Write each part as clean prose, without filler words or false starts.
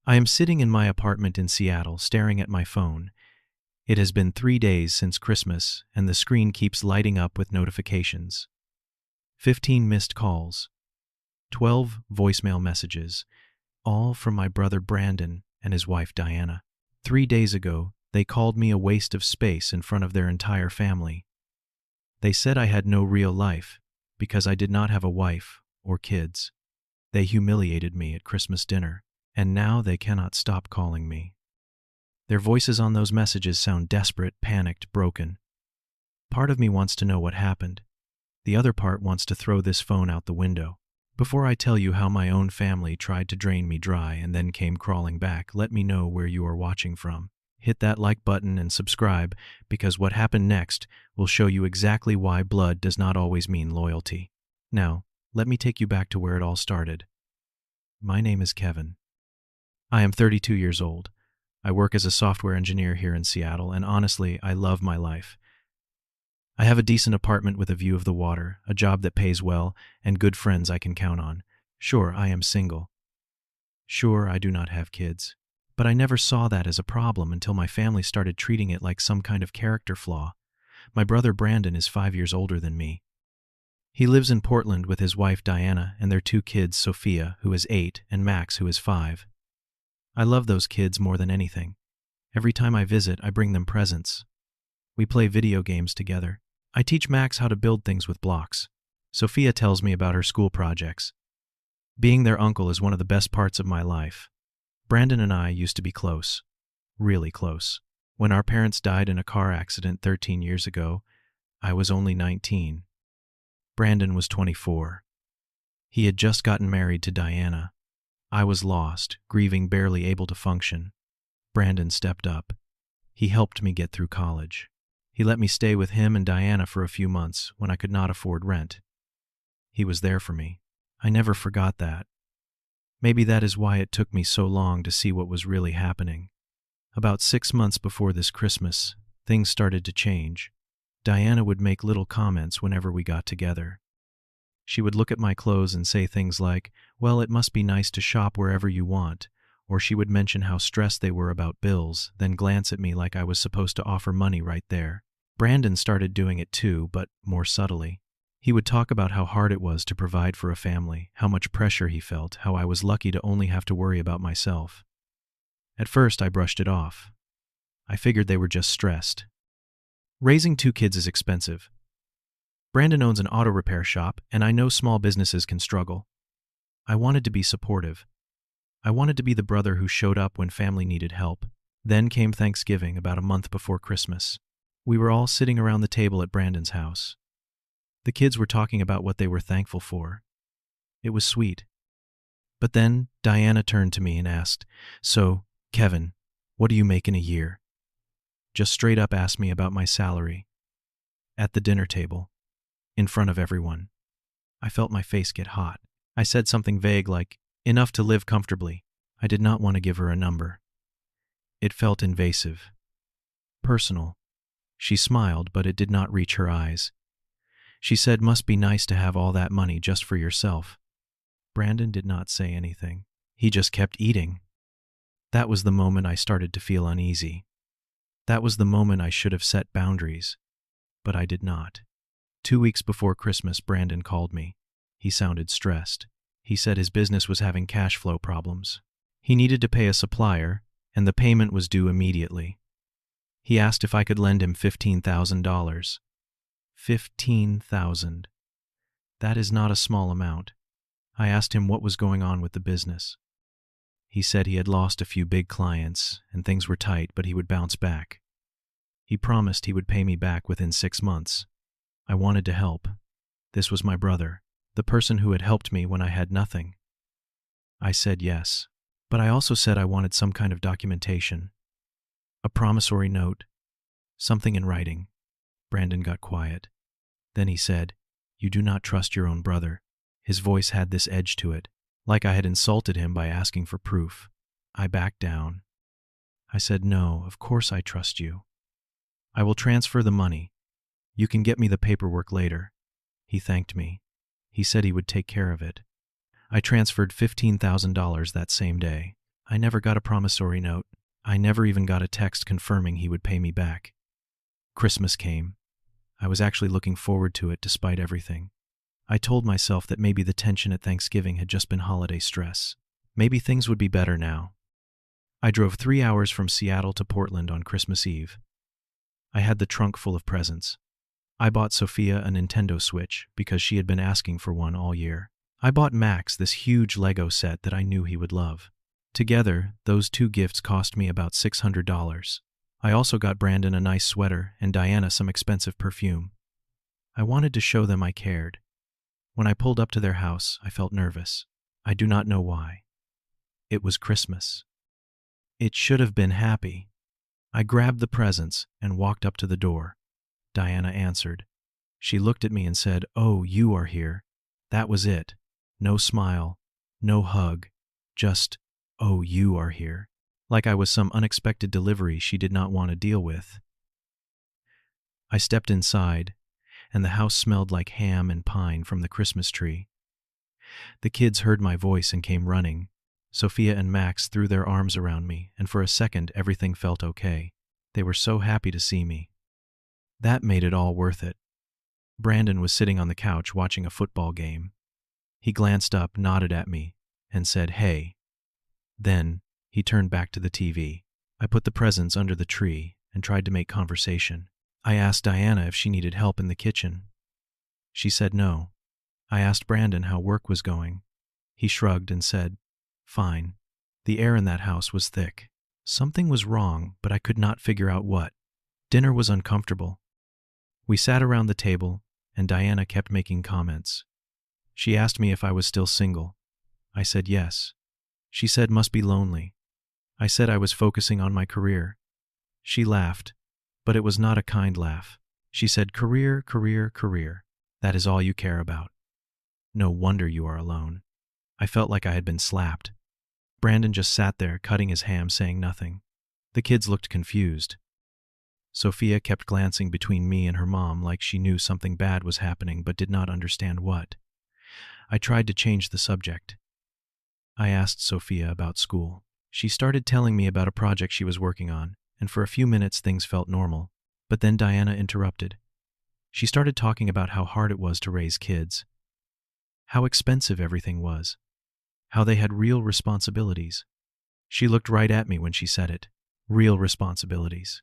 I am sitting in my apartment in Seattle staring at my phone. It has been 3 days since Christmas, and the screen keeps lighting up with notifications. 15 missed calls, 12 voicemail messages, all from my brother Brandon and his wife Diana. 3 days ago, they called me a waste of space in front of their entire family. They said I had no real life because I did not have a wife or kids. They humiliated me at Christmas dinner, and now they cannot stop calling me. Their voices on those messages sound desperate, panicked, broken. Part of me wants to know what happened. The other part wants to throw this phone out the window. Before I tell you how my own family tried to drain me dry and then came crawling back, let me know where you are watching from. Hit that like button and subscribe, because what happened next will show you exactly why blood does not always mean loyalty. Now, let me take you back to where it all started. My name is Kevin. I am 32 years old. I work as a software engineer here in Seattle, and honestly, I love my life. I have a decent apartment with a view of the water, a job that pays well, and good friends I can count on. Sure, I am single. Sure, I do not have kids. But I never saw that as a problem until my family started treating it like some kind of character flaw. My brother Brandon is 5 years older than me. He lives in Portland with his wife Diana and their 2 kids, Sophia, who is 8, and Max, who is 5. I love those kids more than anything. Every time I visit, I bring them presents. We play video games together. I teach Max how to build things with blocks. Sophia tells me about her school projects. Being their uncle is one of the best parts of my life. Brandon and I used to be close. Really close. When our parents died in a car accident 13 years ago, I was only 19. Brandon was 24. He had just gotten married to Diana. I was lost, grieving, barely able to function. Brandon stepped up. He helped me get through college. He let me stay with him and Diana for a few months when I could not afford rent. He was there for me. I never forgot that. Maybe that is why it took me so long to see what was really happening. About 6 months before this Christmas, things started to change. Diana would make little comments whenever we got together. She would look at my clothes and say things like, "Well, it must be nice to shop wherever you want," or she would mention how stressed they were about bills, then glance at me like I was supposed to offer money right there. Brandon started doing it too, but more subtly. He would talk about how hard it was to provide for a family, how much pressure he felt, how I was lucky to only have to worry about myself. At first, I brushed it off. I figured they were just stressed. Raising 2 kids is expensive. Brandon owns an auto repair shop, and I know small businesses can struggle. I wanted to be supportive. I wanted to be the brother who showed up when family needed help. Then came Thanksgiving, about a month before Christmas. We were all sitting around the table at Brandon's house. The kids were talking about what they were thankful for. It was sweet. But then Diana turned to me and asked, "So, Kevin, what do you make in a year?" Just straight up asked me about my salary. At the dinner table, in front of everyone. I felt my face get hot. I said something vague like, "Enough to live comfortably." I did not want to give her a number. It felt invasive. Personal. She smiled, but it did not reach her eyes. She said, "Must be nice to have all that money just for yourself." Brandon did not say anything. He just kept eating. That was the moment I started to feel uneasy. That was the moment I should have set boundaries. But I did not. 2 weeks before Christmas, Brandon called me. He sounded stressed. He said his business was having cash flow problems. He needed to pay a supplier, and the payment was due immediately. He asked if I could lend him $15,000. $15,000. That is not a small amount. I asked him what was going on with the business. He said he had lost a few big clients, and things were tight, but he would bounce back. He promised he would pay me back within 6 months. I wanted to help. This was my brother, the person who had helped me when I had nothing. I said yes, but I also said I wanted some kind of documentation. A promissory note. Something in writing. Brandon got quiet. Then he said, "You do not trust your own brother." His voice had this edge to it, like I had insulted him by asking for proof. I backed down. I said, "No, of course I trust you. I will transfer the money. You can get me the paperwork later." He thanked me. He said he would take care of it. I transferred $15,000 that same day. I never got a promissory note. I never even got a text confirming he would pay me back. Christmas came. I was actually looking forward to it despite everything. I told myself that maybe the tension at Thanksgiving had just been holiday stress. Maybe things would be better now. I drove 3 hours from Seattle to Portland on Christmas Eve. I had the trunk full of presents. I bought Sophia a Nintendo Switch because she had been asking for one all year. I bought Max this huge Lego set that I knew he would love. Together, those two gifts cost me about $600. I also got Brandon a nice sweater and Diana some expensive perfume. I wanted to show them I cared. When I pulled up to their house, I felt nervous. I do not know why. It was Christmas. It should have been happy. I grabbed the presents and walked up to the door. Diana answered. She looked at me and said, "Oh, you are here." That was it. No smile, no hug, just, "Oh, you are here." Like I was some unexpected delivery she did not want to deal with. I stepped inside, and the house smelled like ham and pine from the Christmas tree. The kids heard my voice and came running. Sophia and Max threw their arms around me, and for a second everything felt okay. They were so happy to see me. That made it all worth it. Brandon was sitting on the couch watching a football game. He glanced up, nodded at me, and said, "Hey." Then, he turned back to the TV. I put the presents under the tree and tried to make conversation. I asked Diana if she needed help in the kitchen. She said no. I asked Brandon how work was going. He shrugged and said, "Fine." The air in that house was thick. Something was wrong, but I could not figure out what. Dinner was uncomfortable. We sat around the table, and Diana kept making comments. She asked me if I was still single. I said yes. She said must be lonely. I said I was focusing on my career. She laughed, but it was not a kind laugh. She said, "Career, career, career. That is all you care about. No wonder you are alone." I felt like I had been slapped. Brandon just sat there, cutting his ham, saying nothing. The kids looked confused. Sophia kept glancing between me and her mom like she knew something bad was happening but did not understand what. I tried to change the subject. I asked Sophia about school. She started telling me about a project she was working on, and for a few minutes things felt normal. But then Diana interrupted. She started talking about how hard it was to raise kids, how expensive everything was, how they had real responsibilities. She looked right at me when she said it. Real responsibilities.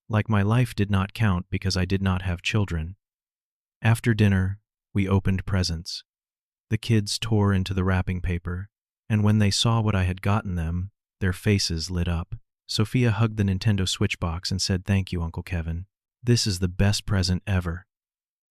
Like my life did not count because I did not have children. After dinner, we opened presents. The kids tore into the wrapping paper, and when they saw what I had gotten them, their faces lit up. Sophia hugged the Nintendo Switch box and said, "Thank you, Uncle Kevin. This is the best present ever."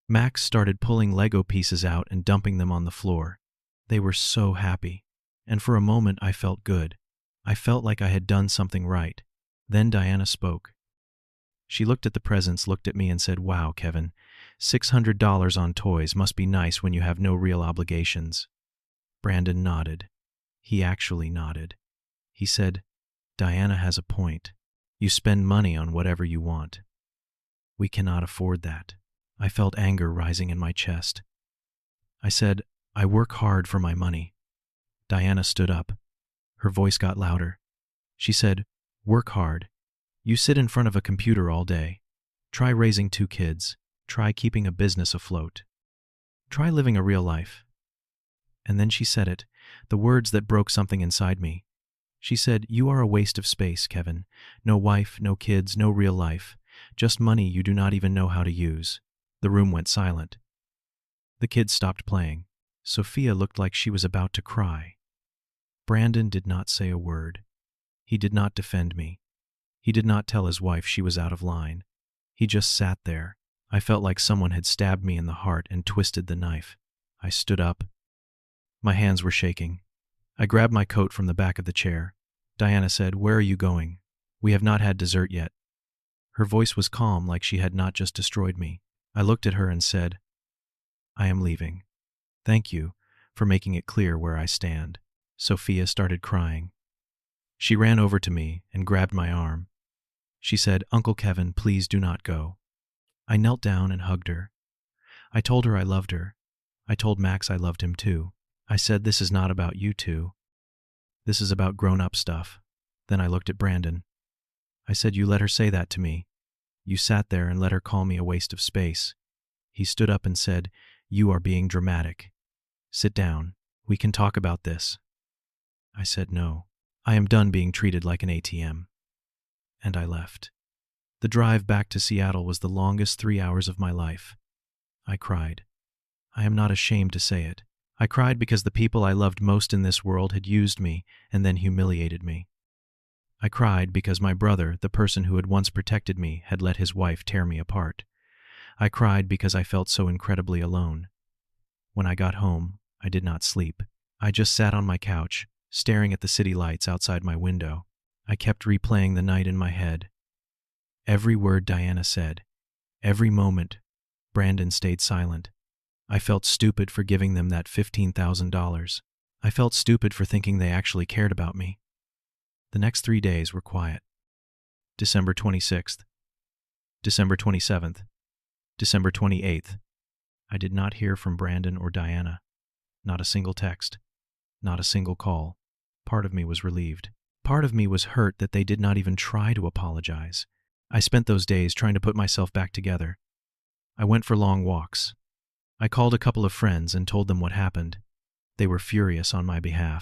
Max started pulling Lego pieces out and dumping them on the floor. They were so happy, and for a moment I felt good. I felt like I had done something right. Then Diana spoke. She looked at the presents, looked at me and said, "Wow, Kevin, $600 on toys must be nice when you have no real obligations." Brandon nodded. He actually nodded. He said, "Diana has a point. You spend money on whatever you want. We cannot afford that." I felt anger rising in my chest. I said, "I work hard for my money." Diana stood up. Her voice got louder. She said, "Work hard. You sit in front of a computer all day. Try raising 2 kids. Try keeping a business afloat. Try living a real life." And then she said it, the words that broke something inside me. She said, "You are a waste of space, Kevin. No wife, no kids, no real life. Just money you do not even know how to use." The room went silent. The kids stopped playing. Sophia looked like she was about to cry. Brandon did not say a word. He did not defend me. He did not tell his wife she was out of line. He just sat there. I felt like someone had stabbed me in the heart and twisted the knife. I stood up. My hands were shaking. I grabbed my coat from the back of the chair. Diana said, "Where are you going? We have not had dessert yet." Her voice was calm, like she had not just destroyed me. I looked at her and said, "I am leaving. Thank you for making it clear where I stand." Sophia started crying. She ran over to me and grabbed my arm. She said, "Uncle Kevin, please do not go." I knelt down and hugged her. I told her I loved her. I told Max I loved him too. I said, "This is not about you two. This is about grown-up stuff. Then I looked at Brandon. I said, you let her say that to me. You sat there and let her call me a waste of space. He stood up and said, you are being dramatic. Sit down. We can talk about this. I said no. I am done being treated like an ATM. And I left. The drive back to Seattle was the longest 3 hours of my life. I cried. I am not ashamed to say it. I cried because the people I loved most in this world had used me and then humiliated me. I cried because my brother, the person who had once protected me, had let his wife tear me apart. I cried because I felt so incredibly alone. When I got home, I did not sleep. I just sat on my couch, staring at the city lights outside my window. I kept replaying the night in my head. Every word Diana said, every moment, Brandon stayed silent. I felt stupid for giving them that $15,000. I felt stupid for thinking they actually cared about me. The next 3 days were quiet. December 26th, December 27th, December 28th. I did not hear from Brandon or Diana. Not a single text. Not a single call. Part of me was relieved. Part of me was hurt that they did not even try to apologize. I spent those days trying to put myself back together. I went for long walks. I called a couple of friends and told them what happened. They were furious on my behalf.